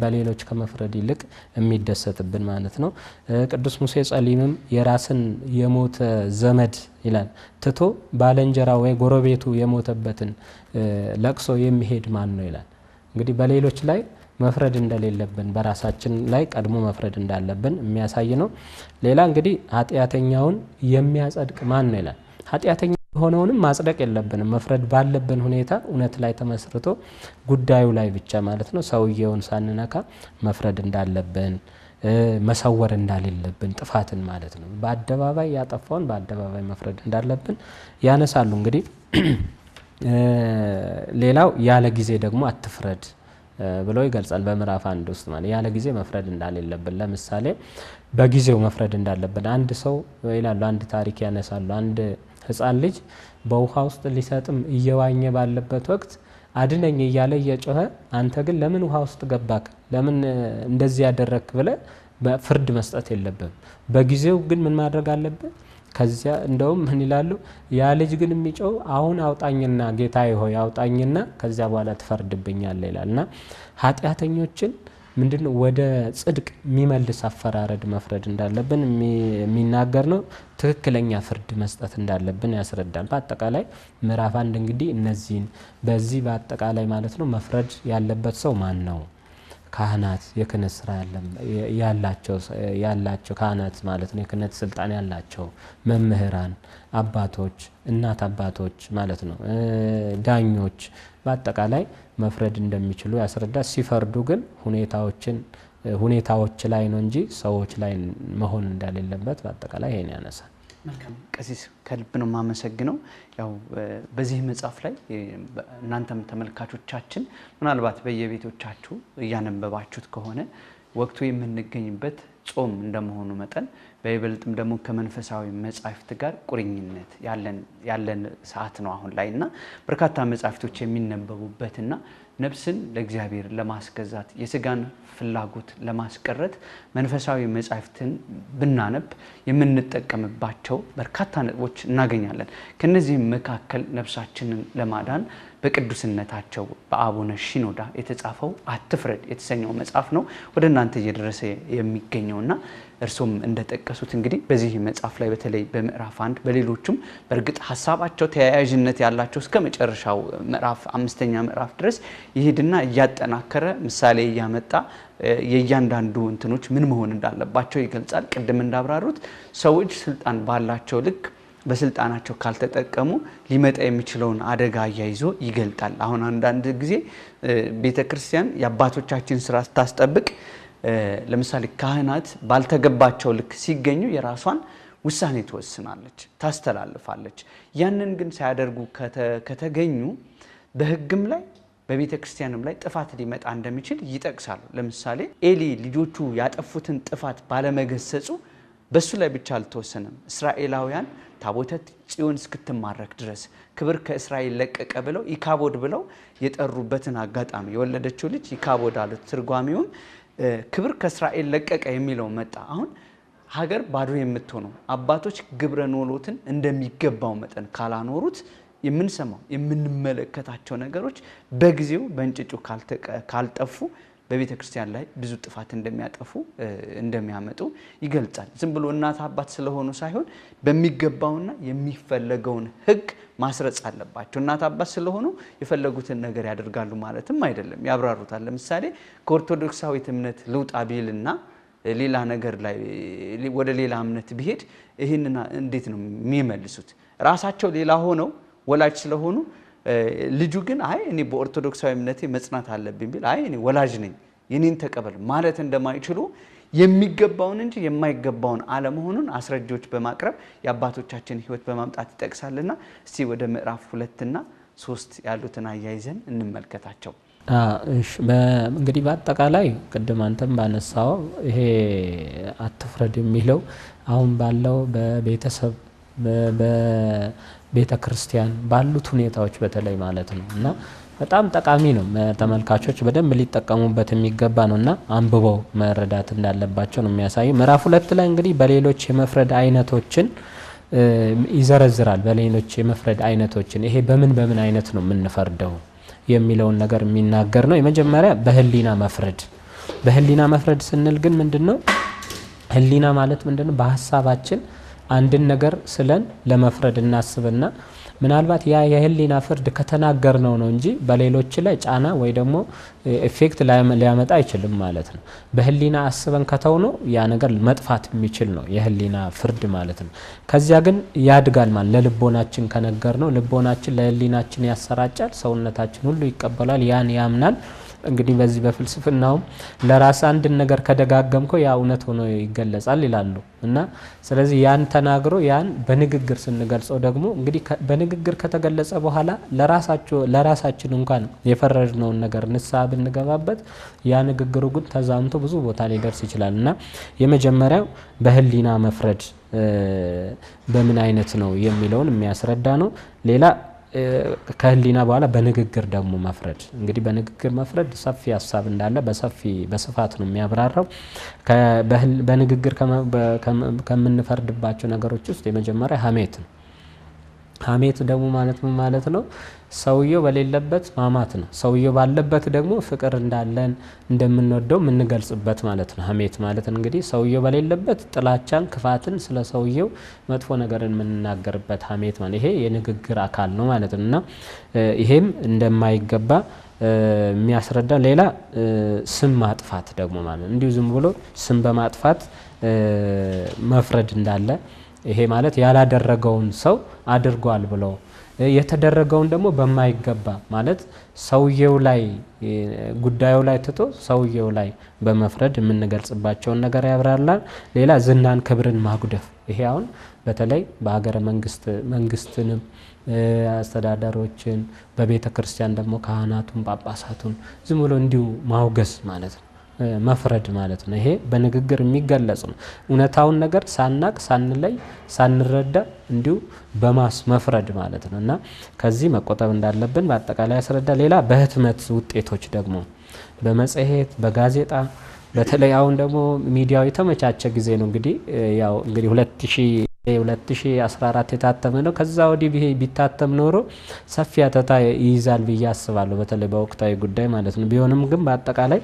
በሌሎች ከመፍረድ ይልቅ የሚደሰትብን ማለት ነው። ቅዱስ ሙሴ ጸሊምም የራስን የሞተ ዘመድ ይላል ትቶ ባለንጀራ ወይ ጎረቤቱ የሞተበትን ለቅሶ የሚሄድ ማን ነው ይላል። እንግዲህ በሌሎች ላይ መፍረድ እንደሌለብን በራሳችን ላይ ቀድሞ መፍረድ እንዳለብን የሚያሳይ ነው። ሌላ እንግዲህ ኃጢአተኛውን የሚያጸድቅ ማን ነው ይላል። ኃጢአተኛ የሆነውንም ማጽደቅ የለብንም። መፍረድ ባለብን ሁኔታ እውነት ላይ ተመስርቶ ጉዳዩ ላይ ብቻ ማለት ነው ሰውየውን ሳንነካ መፍረድ እንዳለብን መሰወር እንደሌለብን ጥፋትን ማለት ነው በአደባባይ ያጠፋውን በአደባባይ መፍረድ እንዳለብን ያነሳሉ። እንግዲህ ሌላው ያለ ጊዜ ደግሞ አትፍረድ ብሎ ይገልጻል። በምዕራፍ 1 ውስጥ ማለት ያለ ጊዜ መፍረድ እንደሌለብን፣ ለምሳሌ በጊዜው መፍረድ እንዳለብን አንድ ሰው ይላሉ። አንድ ታሪክ ያነሳሉ። አንድ ሕፃን ልጅ በውሃ ውስጥ ሊሰጥም እየዋኘ ባለበት ወቅት አድነኝ እያለ እየጮኸ አንተ ግን ለምን ውሃ ውስጥ ገባክ ለምን እንደዚህ ያደረክ ብለህ ፍርድ መስጠት የለብህም። በጊዜው ግን ምን ማድረግ አለብህ? ከዚያ እንደውም ምን ይላሉ? ያ ልጅ ግን የሚጮው አሁን አውጣኝና ጌታዬ ሆይ አውጣኝና ከዚያ በኋላ ትፈርድብኛለህ ይላልና ኃጢአተኞችን ምንድነው ወደ ጽድቅ የሚመልስ አፈራረድ መፍረድ እንዳለብን የሚናገር ነው። ትክክለኛ ፍርድ መስጠት እንዳለብን ያስረዳል። በአጠቃላይ ምዕራፍ 1 እንግዲህ እነዚህን በዚህ በአጠቃላይ ማለት ነው መፍረድ ያለበት ሰው ማን ነው? ካህናት፣ የክህነት ስራ ያላቸው ካህናት ማለት ነው የክህነት ስልጣን ያላቸው መምህራን፣ አባቶች፣ እናት አባቶች ማለት ነው ዳኞች በአጠቃላይ መፍረድ እንደሚችሉ ያስረዳል። ሲፈርዱ ግን ሁኔታዎች ላይ ነው እንጂ ሰዎች ላይ መሆን እንደሌለበት በአጠቃላይ ይሄን ያነሳል። መልካም ቀሲስ ከልብ ነው የማመሰግነው። ያው በዚህ መጽሐፍ ላይ እናንተም ተመልካቾቻችን ምናልባት በየቤቶቻችሁ እያነበባችሁት ከሆነ ወቅቱ የምንገኝበት ጾም እንደመሆኑ መጠን በይበልጥም ደግሞ ከመንፈሳዊ መጻሕፍት ጋር ቁርኝነት ያለን ሰዓት ነው አሁን ላይ እና በርካታ መጻሕፍቶች የሚነበቡበትና ነፍስን ለእግዚአብሔር ለማስገዛት የስጋን ፍላጎት ለማስቀረት መንፈሳዊ መጻሕፍትን ብናነብ የምንጠቀምባቸው በርካታ ነጥቦች እናገኛለን። ከነዚህም መካከል ነፍሳችንን ለማዳን በቅዱስነታቸው በአቡነ ሺኖዳ የተጻፈው አትፍረድ የተሰኘው መጽሐፍ ነው ወደ እናንተ እየደረሰ የሚገኘውና እርሶም እንደጠቀሱት እንግዲህ በዚህ መጽሐፍ ላይ በተለይ በምዕራፍ 1 በሌሎችም በእርግጥ ሐሳባቸው ተያያዥነት ያላቸው እስከ መጨረሻው ምዕራፍ 5ኛ ምዕራፍ ድረስ ይሄድና እያጠናከረ ምሳሌ እያመጣ የእያንዳንዱ እንትኖች ምን መሆን እንዳለባቸው ይገልጻል። ቅድም እንዳብራሩት ሰዎች ስልጣን ባላቸው ልክ በስልጣናቸው ካልተጠቀሙ ሊመጣ የሚችለውን አደጋ ያይዞ ይገልጣል። አሁን አንዳንድ ጊዜ ቤተክርስቲያን የአባቶቻችን ስራ ስታስጠብቅ ለምሳሌ ካህናት ባልተገባቸው ልክ ሲገኙ የራሷን ውሳኔ ትወስናለች፣ ታስተላልፋለች። ያንን ግን ሳያደርጉ ከተገኙ በሕግም ላይ በቤተክርስቲያንም ላይ ጥፋት ሊመጣ እንደሚችል ይጠቅሳሉ። ለምሳሌ ኤሊ ልጆቹ ያጠፉትን ጥፋት ባለመገሰጹ በሱ ላይ ብቻ አልተወሰነም። እስራኤላውያን ታቦተ ጽዮን እስክትማረክ ድረስ ክብር ከእስራኤል ለቀቀ ብለው ኢካቦድ ብለው የጠሩበትን አጋጣሚ የወለደችው ልጅ ኢካቦድ አሉት። ትርጓሜውም ክብር ከእስራኤል ለቀቀ የሚለው መጣ። አሁን ሀገር ባዶ የምትሆነው አባቶች ግብረ ኖሎትን እንደሚገባው መጠን ካላኖሩት የምንሰማው የምንመለከታቸው ነገሮች በጊዜው በእንጭጩ ካልጠፉ በቤተ ክርስቲያን ላይ ብዙ ጥፋት እንደሚያመጡ ይገልጻል። ዝም ብሎ እናት አባት ስለሆኑ ሳይሆን በሚገባውና የሚፈለገውን ሕግ ማስረጽ አለባቸው። እናት አባት ስለሆኑ የፈለጉትን ነገር ያደርጋሉ ማለትም አይደለም፣ ያብራሩታል። ለምሳሌ ከኦርቶዶክሳዊት እምነት ልውጣ ቢልና ሌላ ነገር ላይ ወደ ሌላ እምነት ቢሄድ ይህንን እንዴት ነው የሚመልሱት? ራሳቸው ሌላ ሆነው ወላጅ ስለሆኑ ልጁ ግን አይ እኔ በኦርቶዶክሳዊ እምነቴ መጽናት አለብኝ ቢል አይ እኔ ወላጅ ነኝ የኔን ተቀበል ማለት እንደማይችሉ የሚገባውን እንጂ የማይገባውን አለመሆኑን አስረጆች በማቅረብ የአባቶቻችን ሕይወት በማምጣት ይጠቅሳልና እስቲ ወደ ምዕራፍ 2 እና 3 ያሉትን አያይዘን እንመልከታቸው። እሺ እንግዲህ በአጠቃላይ ቅድም አንተም ባነሳው ይሄ አትፍረድ የሚለው አሁን ባለው በቤተሰብ በቤተ ክርስቲያን ባሉት ሁኔታዎች በተለይ ማለት ነው እና በጣም ጠቃሚ ነው። ተመልካቾች በደንብ ሊጠቀሙበት የሚገባ ነውና አንብበው መረዳት እንዳለባቸው ነው የሚያሳየው። ምዕራፍ 2 ላይ እንግዲህ በሌሎች የመፍረድ አይነቶችን ይዘረዝራል። በሌሎች የመፍረድ አይነቶችን ይሄ በምን አይነት ነው የምንፈርደው የሚለውን ነገር የሚናገር ነው። የመጀመሪያ በህሊና መፍረድ። በህሊና መፍረድ ስንል ግን ምንድነው? ህሊና ማለት ምንድነው? በሐሳባችን አንድን ነገር ስለን ለመፍረድ እናስብና ምናልባት ያ የህሊና ፍርድ ከተናገርነው ነው እንጂ በሌሎች ላይ ጫና ወይ ደግሞ ኢፌክት ሊያመጣ አይችልም ማለት ነው። በህሊና አስበን ከተው ነው ያ ነገር መጥፋት የሚችል ነው የህሊና ፍርድ ማለት ነው። ከዚያ ግን ያድጋል ማለት ለልቦናችን ከነገርነው ልቦናችን ለህሊናችን ያሰራጫል፣ ሰውነታችን ሁሉ ይቀበላል፣ ያን ያምናል። እንግዲህ በዚህ በፍልስፍናው ለራስ አንድ ነገር ከደጋገምከው ያ እውነት ሆኖ ይገለጻል ይላሉ እና ስለዚህ ያን ተናግሮ ያን በንግግር ስንገልጸው ደግሞ እንግዲህ በንግግር ከተገለጸ በኋላ ለራሳችን እንኳን የፈረድነውን ነገር ንስሐ ብንገባበት ያ ንግግሩ ግን ተዛምቶ ብዙ ቦታ ሊደርስ ይችላል እና የመጀመሪያው በህሊና መፍረድ በምን አይነት ነው የሚለውን የሚያስረዳ ነው። ሌላ ከህሊና በኋላ በንግግር ደግሞ መፍረድ። እንግዲህ በንግግር መፍረድ ሰፊ ሀሳብ እንዳለ በስፋት ነው የሚያብራራው። በንግግር ከምንፈርድባቸው ነገሮች ውስጥ የመጀመሪያ ሀሜት ነው። ሀሜት ደግሞ ማለት ምን ማለት ነው? ሰውየው በሌለበት ማማት ነው። ሰውየው ባለበት ደግሞ ፍቅር እንዳለን እንደምንወደው የምንገልጽበት ማለት ነው። ሀሜት ማለት እንግዲህ ሰውየው በሌለበት ጥላቻን፣ ክፋትን፣ ስለ ሰውየው መጥፎ ነገርን የምንናገርበት ሀሜት ማለት ይሄ የንግግር አካል ነው ማለት ነው እና ይሄም እንደማይገባ የሚያስረዳ። ሌላ ስም ማጥፋት ደግሞ ማለት እንዲሁ ዝም ብሎ ስም በማጥፋት መፍረድ እንዳለ ይሄ ማለት ያላደረገውን ሰው አድርጓል ብሎ የተደረገውን ደግሞ በማይገባ ማለት ሰውየው ላይ ጉዳዩ ላይ ትቶ ሰውየው ላይ በመፍረድ የምንገልጽባቸውን ነገር ያብራራል። ሌላ ዝናን፣ ክብርን ማጉደፍ። ይሄ አሁን በተለይ በሀገረ መንግስትንም አስተዳዳሪዎችን በቤተ ክርስቲያን ደግሞ ካህናቱን ጳጳሳቱን ዝም ብሎ እንዲሁ ማውገዝ ማለት ነው፣ መፍረድ ማለት ነው። ይሄ በንግግር የሚገለጽ ነው። እውነታውን ነገር ሳናቅ ሳንለይ ሳንረዳ እንዲሁ በማስ መፍረድ ማለት ነው እና ከዚህ መቆጠብ እንዳለብን በአጠቃላይ ያስረዳ። ሌላ በህትመት ውጤቶች ደግሞ በመጽሔት በጋዜጣ በተለይ አሁን ደግሞ ሚዲያው የተመቻቸ ጊዜ ነው። እንግዲህ ያው እንግዲህ 2014 የታተመ ነው። ከዛ ወዲህ ቢታተም ኖሮ ሰፊ አተታ ይይዛል ብዬ አስባለሁ፣ በተለይ በወቅታዊ ጉዳይ ማለት ነው። ቢሆንም ግን በአጠቃላይ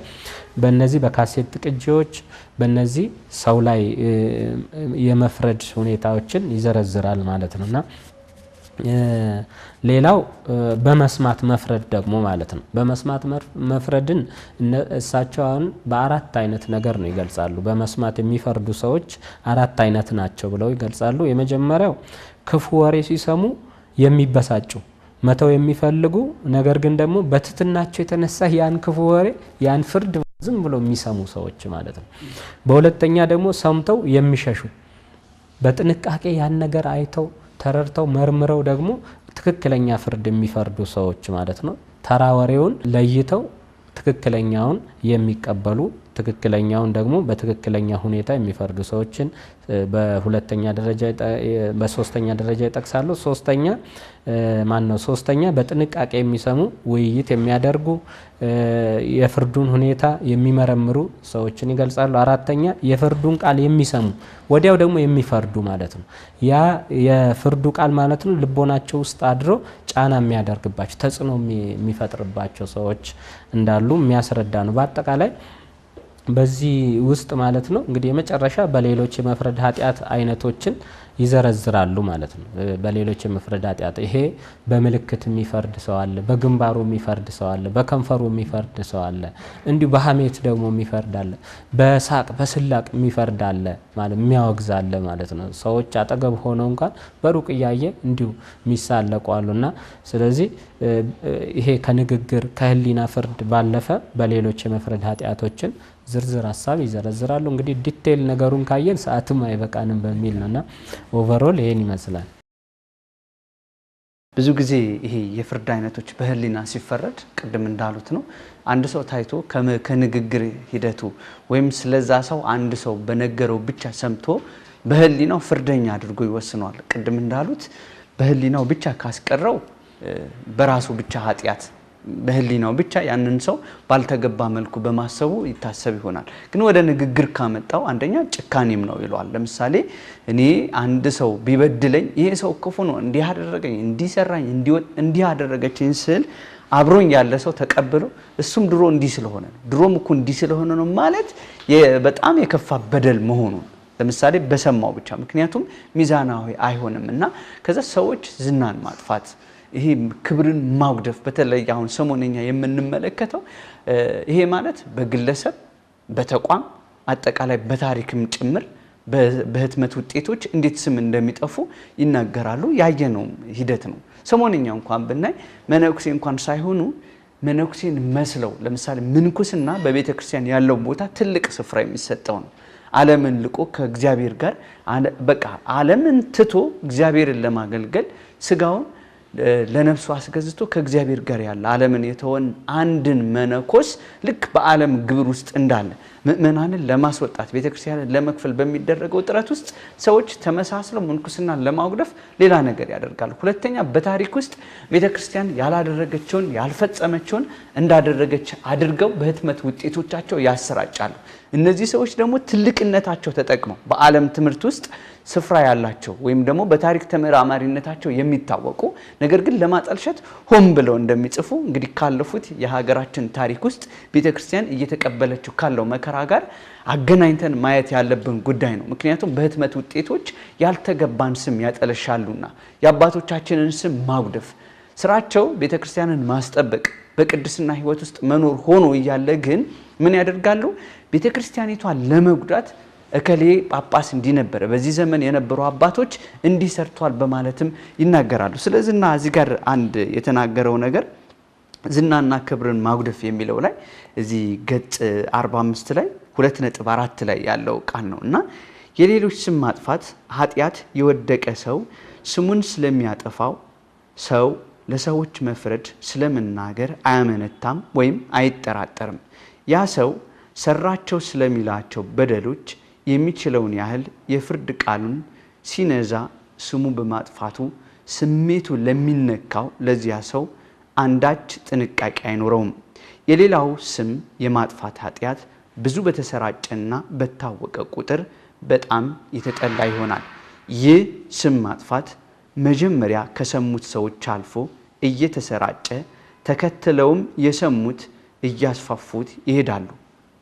በእነዚህ በካሴት ቅጂዎች በእነዚህ ሰው ላይ የመፍረድ ሁኔታዎችን ይዘረዝራል ማለት ነው እና ሌላው በመስማት መፍረድ ደግሞ ማለት ነው። በመስማት መፍረድን እሳቸው አሁን በአራት አይነት ነገር ነው ይገልጻሉ። በመስማት የሚፈርዱ ሰዎች አራት አይነት ናቸው ብለው ይገልጻሉ። የመጀመሪያው ክፉ ወሬ ሲሰሙ የሚበሳጩ መተው የሚፈልጉ ነገር ግን ደግሞ በትትናቸው የተነሳ ያን ክፉ ወሬ ያን ፍርድ ዝም ብለው የሚሰሙ ሰዎች ማለት ነው። በሁለተኛ ደግሞ ሰምተው የሚሸሹ በጥንቃቄ ያን ነገር አይተው ተረድተው መርምረው ደግሞ ትክክለኛ ፍርድ የሚፈርዱ ሰዎች ማለት ነው። ተራ ወሬውን ለይተው ትክክለኛውን የሚቀበሉ ትክክለኛውን ደግሞ በትክክለኛ ሁኔታ የሚፈርዱ ሰዎችን በሶስተኛ ደረጃ ይጠቅሳሉ። ሶስተኛ በጥንቃቄ የሚሰሙ ውይይት የሚያደርጉ የፍርዱን ሁኔታ የሚመረምሩ ሰዎችን ይገልጻሉ። አራተኛ የፍርዱን ቃል የሚሰሙ ወዲያው ደግሞ የሚፈርዱ ማለት ነው። ያ የፍርዱ ቃል ማለት ነው ልቦናቸው ውስጥ አድሮ ጫና የሚያደርግባቸው ተጽዕኖ የሚፈጥርባቸው ሰዎች እንዳሉ የሚያስረዳ ነው። በአጠቃላይ በዚህ ውስጥ ማለት ነው እንግዲህ የመጨረሻ በሌሎች የመፍረድ ኃጢአት አይነቶችን ይዘረዝራሉ ማለት ነው። በሌሎች የመፍረድ ኃጢአት ይሄ በምልክት የሚፈርድ ሰው አለ፣ በግንባሩ የሚፈርድ ሰው አለ፣ በከንፈሩ የሚፈርድ ሰው አለ፣ እንዲሁ በሐሜት ደግሞ የሚፈርድ አለ፣ በሳቅ በስላቅ የሚፈርድ አለ ማለት የሚያወግዝ አለ ማለት ነው። ሰዎች አጠገብ ሆነው እንኳን በሩቅ እያየ እንዲሁ የሚሳለቁ አሉና ስለዚህ ይሄ ከንግግር ከህሊና ፍርድ ባለፈ በሌሎች የመፍረድ ኃጢአቶችን ዝርዝር ሀሳብ ይዘረዝራሉ። እንግዲህ ዲቴል ነገሩን ካየን ሰዓትም አይበቃንም በሚል ነውና ኦቨርኦል ይሄን ይመስላል። ብዙ ጊዜ ይሄ የፍርድ አይነቶች በህሊና ሲፈረድ ቅድም እንዳሉት ነው። አንድ ሰው ታይቶ ከንግግር ሂደቱ ወይም ስለዛ ሰው አንድ ሰው በነገረው ብቻ ሰምቶ በህሊናው ፍርደኛ አድርጎ ይወስነዋል። ቅድም እንዳሉት በህሊናው ብቻ ካስቀረው በራሱ ብቻ ኃጢአት በህሊናው ብቻ ያንን ሰው ባልተገባ መልኩ በማሰቡ ይታሰብ ይሆናል። ግን ወደ ንግግር ካመጣው አንደኛ ጭካኔም ነው ይሏል። ለምሳሌ እኔ አንድ ሰው ቢበድለኝ ይሄ ሰው ክፉ ነው እንዲህ አደረገኝ እንዲሰራኝ እንዲህ አደረገችኝ ስል አብሮኝ ያለ ሰው ተቀብሎ እሱም ድሮ እንዲህ ስለሆነ ነው ድሮም እኮ እንዲህ ስለሆነ ነው ማለት በጣም የከፋ በደል መሆኑን ለምሳሌ በሰማው ብቻ ምክንያቱም ሚዛናዊ አይሆንም እና ከዛ ሰዎች ዝናን ማጥፋት ይሄ ክብርን ማጉደፍ በተለይ አሁን ሰሞነኛ የምንመለከተው ይሄ ማለት በግለሰብ በተቋም አጠቃላይ በታሪክም ጭምር በህትመት ውጤቶች እንዴት ስም እንደሚጠፉ ይናገራሉ። ያየነው ሂደት ነው። ሰሞነኛ እንኳን ብናይ መነኩሴ እንኳን ሳይሆኑ መነኩሴን መስለው ለምሳሌ ምንኩስና በቤተ ክርስቲያን ያለው ቦታ ትልቅ ስፍራ የሚሰጠው ነው። ዓለምን ልቆ ከእግዚአብሔር ጋር በቃ ዓለምን ትቶ እግዚአብሔርን ለማገልገል ስጋውን ለነፍሱ አስገዝቶ ከእግዚአብሔር ጋር ያለ ዓለምን የተወን አንድን መነኮስ ልክ በዓለም ግብር ውስጥ እንዳለ ምእመናንን ለማስወጣት ቤተክርስቲያንን ለመክፈል በሚደረገው ጥረት ውስጥ ሰዎች ተመሳስለው ምንኩስናን ለማጉደፍ ሌላ ነገር ያደርጋሉ። ሁለተኛ በታሪክ ውስጥ ቤተክርስቲያን ያላደረገችውን ያልፈጸመችውን እንዳደረገች አድርገው በህትመት ውጤቶቻቸው ያሰራጫሉ። እነዚህ ሰዎች ደግሞ ትልቅነታቸው ተጠቅመው በዓለም ትምህርት ውስጥ ስፍራ ያላቸው ወይም ደግሞ በታሪክ ተመራማሪነታቸው የሚታወቁ ነገር ግን ለማጠልሸት ሆን ብለው እንደሚጽፉ እንግዲህ ካለፉት የሀገራችን ታሪክ ውስጥ ቤተክርስቲያን እየተቀበለችው ካለው መከራ ጋር አገናኝተን ማየት ያለብን ጉዳይ ነው። ምክንያቱም በህትመት ውጤቶች ያልተገባን ስም ያጠለሻሉና የአባቶቻችንን ስም ማጉደፍ ስራቸው ቤተክርስቲያንን ማስጠበቅ በቅድስና ህይወት ውስጥ መኖር ሆኖ እያለ ግን ምን ያደርጋሉ? ቤተክርስቲያኒቷን ለመጉዳት እከሌ ጳጳስ እንዲነበረ በዚህ ዘመን የነበሩ አባቶች እንዲሰርቷል በማለትም ይናገራሉ። ስለዚህና እዚህ ጋር አንድ የተናገረው ነገር ዝናና ክብርን ማጉደፍ የሚለው ላይ እዚህ ገጽ 45 ላይ 2.4 ላይ ያለው ቃል ነውና የሌሎች ስም ማጥፋት ኃጢአት የወደቀ ሰው ስሙን ስለሚያጠፋው ሰው ለሰዎች መፍረድ ስለመናገር አያመነታም ወይም አይጠራጠርም። ያ ሰው ሰራቸው ስለሚላቸው በደሎች የሚችለውን ያህል የፍርድ ቃሉን ሲነዛ ስሙ በማጥፋቱ ስሜቱ ለሚነካው ለዚያ ሰው አንዳች ጥንቃቄ አይኖረውም። የሌላው ስም የማጥፋት ኃጢአት ብዙ በተሰራጨና በታወቀ ቁጥር በጣም የተጠላ ይሆናል። ይህ ስም ማጥፋት መጀመሪያ ከሰሙት ሰዎች አልፎ እየተሰራጨ ተከትለውም የሰሙት እያስፋፉት ይሄዳሉ።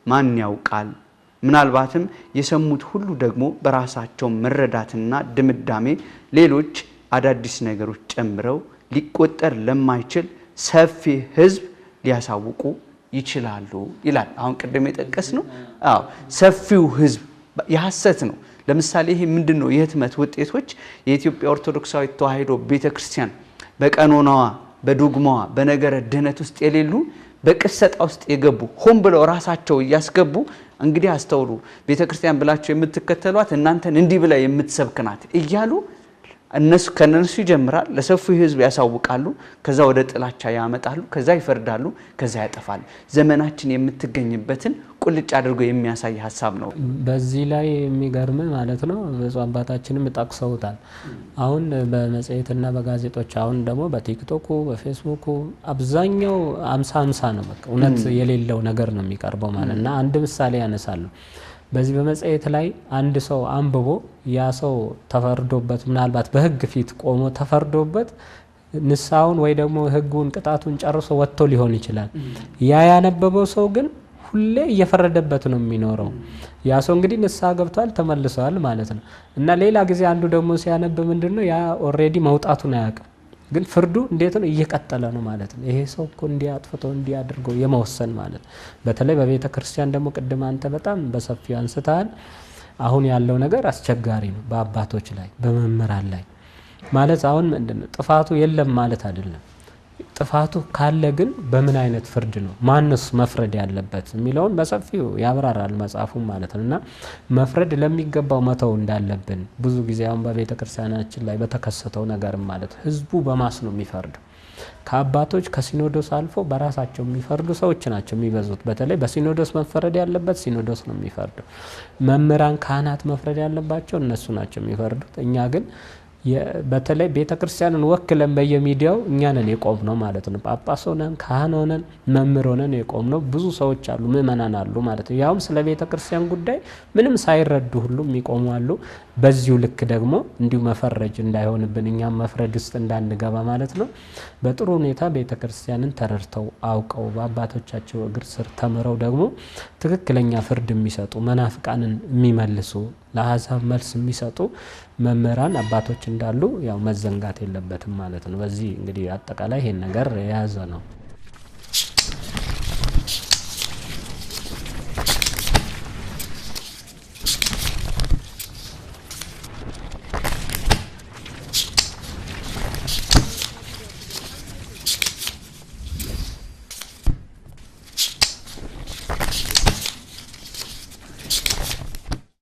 ማን ያውቃል? ምናልባትም የሰሙት ሁሉ ደግሞ በራሳቸው መረዳትና ድምዳሜ ሌሎች አዳዲስ ነገሮች ጨምረው ሊቆጠር ለማይችል ሰፊ ሕዝብ ሊያሳውቁ ይችላሉ ይላል። አሁን ቅድም የጠቀስ ነው። ሰፊው ሕዝብ የሐሰት ነው። ለምሳሌ ይሄ ምንድነው? የህትመት ውጤቶች የኢትዮጵያ ኦርቶዶክሳዊት ተዋሕዶ ቤተክርስቲያን በቀኖናዋ በዶግማዋ በነገረ ድህነት ውስጥ የሌሉ በቅሰጣ ውስጥ የገቡ ሆን ብለው ራሳቸው እያስገቡ እንግዲህ አስተውሉ ቤተክርስቲያን ብላችሁ የምትከተሏት እናንተን እንዲህ ብላ የምትሰብክናት እያሉ ከነሱ ይጀምራል። ለሰፊው ህዝብ ያሳውቃሉ። ከዛ ወደ ጥላቻ ያመጣሉ። ከዛ ይፈርዳሉ። ከዛ ያጠፋሉ። ዘመናችን የምትገኝበትን ቁልጭ አድርጎ የሚያሳይ ሀሳብ ነው። በዚህ ላይ የሚገርም ማለት ነው ብፁዕ አባታችንም ጠቅሰውታል። አሁን በመጽሔትና በጋዜጦች አሁን ደግሞ በቲክቶኩ በፌስቡኩ አብዛኛው 50-50 ነው። በቃ እውነት የሌለው ነገር ነው የሚቀርበው ማለት እና አንድ ምሳሌ ያነሳሉ። በዚህ በመጽሔት ላይ አንድ ሰው አንብቦ ያ ሰው ተፈርዶበት ምናልባት በህግ ፊት ቆሞ ተፈርዶበት ንስሐውን ወይ ደግሞ ህጉን ቅጣቱን ጨርሶ ወጥቶ ሊሆን ይችላል። ያ ያነበበው ሰው ግን ሁሌ እየፈረደበት ነው የሚኖረው። ያ ሰው እንግዲህ ንስሐ ገብቷል ተመልሷል ማለት ነው። እና ሌላ ጊዜ አንዱ ደግሞ ሲያነብ ምንድነው ያ ኦሬዲ መውጣቱን አያውቅም፣ ግን ፍርዱ እንዴት ነው እየቀጠለ ነው ማለት ነው። ይሄ ሰው እኮ እንዲያጥፍቶ እንዲያደርገው የመወሰን ማለት ነው። በተለይ በቤተ ክርስቲያን ደግሞ ቅድም አንተ በጣም በሰፊው አንስተሃል። አሁን ያለው ነገር አስቸጋሪ ነው በአባቶች ላይ በመምህራን ላይ ማለት አሁን ምንድነው ጥፋቱ የለም ማለት አይደለም። ጥፋቱ ካለ ግን በምን አይነት ፍርድ ነው ማንስ መፍረድ ያለበት የሚለውን በሰፊው ያብራራል መጽሐፉ ማለት ነውና መፍረድ ለሚገባው መተው እንዳለብን ብዙ ጊዜ አሁን በቤተ ክርስቲያናችን ላይ በተከሰተው ነገር ማለት ህዝቡ በማስ ነው የሚፈርደው። ከአባቶች ከሲኖዶስ አልፎ በራሳቸው የሚፈርዱ ሰዎች ናቸው የሚበዙት። በተለይ በሲኖዶስ መፈረድ ያለበት ሲኖዶስ ነው የሚፈርደው። መምህራን ካህናት መፍረድ ያለባቸው እነሱ ናቸው የሚፈርዱት። እኛ ግን በተለይ ቤተ ክርስቲያንን ወክለን በየሚዲያው እኛ ነን የቆምነው ማለት ነው። ጳጳስ ሆነን ካህን ሆነን መምህር ሆነን የቆምነው ብዙ ሰዎች አሉ፣ ምእመናን አሉ ማለት ነው። ያውም ስለ ቤተ ክርስቲያን ጉዳይ ምንም ሳይረዱ ሁሉ የሚቆሙ አሉ። በዚሁ ልክ ደግሞ እንዲሁ መፈረጅ እንዳይሆንብን እኛም መፍረድ ውስጥ እንዳንገባ ማለት ነው በጥሩ ሁኔታ ቤተ ክርስቲያንን ተረድተው አውቀው በአባቶቻቸው እግር ስር ተምረው ደግሞ ትክክለኛ ፍርድ የሚሰጡ መናፍቃንን የሚመልሱ ለሀሳብ መልስ የሚሰጡ መምህራን አባቶች እንዳሉ ያው መዘንጋት የለበትም ማለት ነው። በዚህ እንግዲህ አጠቃላይ ይሄን ነገር የያዘ ነው።